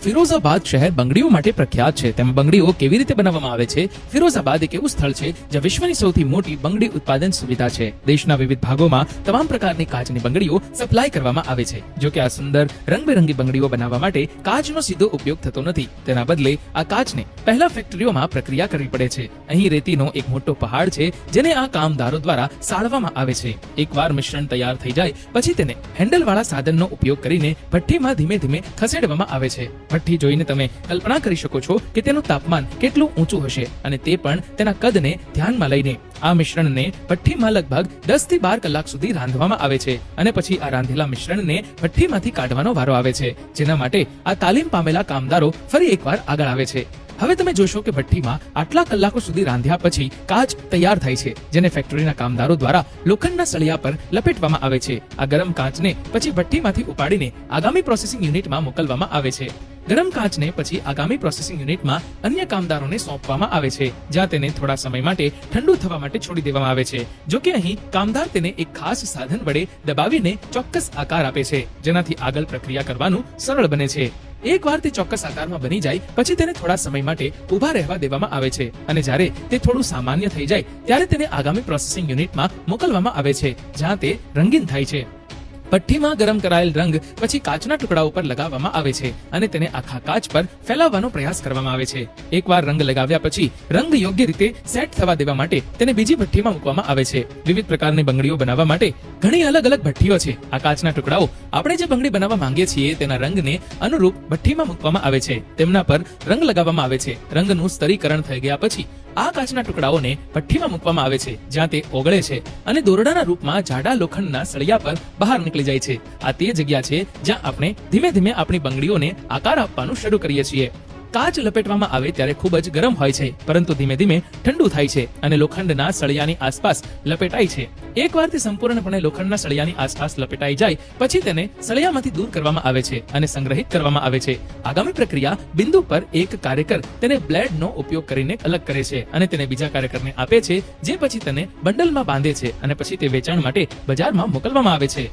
ફિરોઝાબાદ શહેર બંગડીઓ માટે પ્રખ્યાત છે. તેમાં બંગડીઓ કેવી રીતે બનાવવામાં આવે છે? ફિરોઝાબાદ એક એવું સ્થળ છે જ્યાં વિશ્વની સૌથી મોટી બંગડી ઉત્પાદન સુવિધા છે. દેશના વિવિધ ભાગોમાં તમામ પ્રકારની કાચની બંગડીઓ સપ્લાય કરવામાં આવે છે. જો કે આ સુંદર રંગબેરંગી બંગડીઓ બનાવવા માટે કાચનો સીધો ઉપયોગ થતો નથી. તેના બદલે આ કાચને પહેલા ફેક્ટરીઓમાં પ્રક્રિયા કરવી પડે છે. અહીં રેતીનો એક મોટો પહાડ છે જેને આ કામદારો દ્વારા સાળવામાં આવે છે. એકવાર મિશ્રણ તૈયાર થઈ જાય પછી તેને હેન્ડલવાળા સાધનનો ઉપયોગ કરીને ભઠ્ઠીમાં ધીમે ધીમે ખસેડવામાં આવે છે. ભઠ્ઠી જોઈને તમે કલ્પના કરી શકો છો કે તેનું તાપમાન કેટલું ઊંચું હશે, અને તે પણ તેના કદને ધ્યાનમાં લઈને. આ મિશ્રણને ભઠ્ઠીમાં લગભગ 10 થી 12 કલાક સુધી રાંધવામાં આવે છે, અને પછી આ રાંધેલા મિશ્રણને ભઠ્ઠીમાંથી કાઢવાનો વારો આવે છે, જેના માટે આ તાલીમ પામેલા કામદારો ફરી એકવાર આગળ આવે છે. હવે તમે જોશો કે ભઠ્ઠીમાં આટલા કલાકો સુધી રાંધ્યા પછી કાચ તૈયાર થાય છે, જેને ફેક્ટરીના કામદારો દ્વારા લોખંડના સળિયા પર લપેટવામાં આવે છે. આ ગરમ કાચને પછી ભઠ્ઠીમાંથી ઉપાડીને આગામી પ્રોસેસિંગ યુનિટમાં મોકલવામાં આવે છે. ગરમ કાચને પછી આગામી પ્રોસેસિંગ યુનિટમાં અન્ય કામદારોને સોંપવામાં આવે છે, જ્યાં તેને થોડા સમય માટે ઠંડુ થવા માટે છોડી દેવામાં આવે છે. જો કે અહીં કામદાર તેને એક ખાસ સાધન વડે દબાવીને ચોક્કસ આકાર આપે છે, જેનાથી આગળ પ્રક્રિયા કરવાનું સરળ બને છે. એકવાર તે ચોક્કસ આકારમાં બની જાય પછી તેને થોડા સમય માટે ઊભા રહેવા દેવામાં આવે છે, અને જ્યારે તે થોડું સામાન્ય થઈ જાય ત્યારે તેને આગામી પ્રોસેસિંગ યુનિટમાં મોકલવામાં આવે છે, જ્યાં તે રંગીન થાય છે. ભઠ્ઠીમાં ગરમ કરાયેલ રંગ પછી કાચના ટુકડાઓ પર લગાવવામાં આવે છે, અને તેને આખા કાચ પર ફેલાવવાનો પ્રયાસ કરવામાં આવે છે. એકવાર રંગ લગાવ્યા પછી રંગ યોગ્ય રીતે સેટ થવા દેવા માટે તેને બીજી ભઠ્ઠીમાં મૂકવામાં આવે છે. વિવિધ પ્રકારની બંગડીઓ બનાવવા માટે ઘણી અલગ અલગ ભઠ્ઠીઓ છે. આ કાચના ટુકડાઓ આપણે જે બંગડી બનાવવા માંગીએ છીએ તેના રંગને અનુરૂપ ભઠ્ઠીમાં મૂકવામાં આવે છે. તેમના પર રંગ લગાવવામાં આવે છે. રંગનું સ્તરીકરણ થઈ ગયા પછી આ કાચના ટુકડાઓને ભઠ્ઠીમાં મૂકવામાં આવે છે, જ્યાં તે ઓગળે છે અને દોરડાના રૂપમાં જાડા લોખંડના સળિયા પર બહાર નીકળી જાય છે. આ તે જગ્યા છે જ્યાં આપણે ધીમે ધીમે આપણી બંગડીઓને આકાર આપવાનું શરૂ કરીએ છીએ. કાચ લપેટવામાં આવે ત્યારે ખૂબ જ ગરમ હોય છે, પરંતુ ધીમે ધીમે ઠંડુ થાય છે અને લોખંડના સળિયાની આસપાસ લપેટાય છે. એકવાર તે સંપૂર્ણપણે લોખંડના સળિયાની આસપાસ લપેટાઈ જાય પછી તેને સળિયામાંથી દૂર કરવામાં આવે છે અને સંગ્રહિત કરવામાં આવે છે. આગામી પ્રક્રિયા બિંદુ પર એક કાર્યકર તેને બ્લેડનો ઉપયોગ કરીને અલગ કરે છે અને તેને બીજા કાર્યકરને આપે છે, જે પછી તેને બંડલમાં બાંધે છે અને પછી તે વેચાણ માટે બજારમાં મોકલવામાં આવે છે.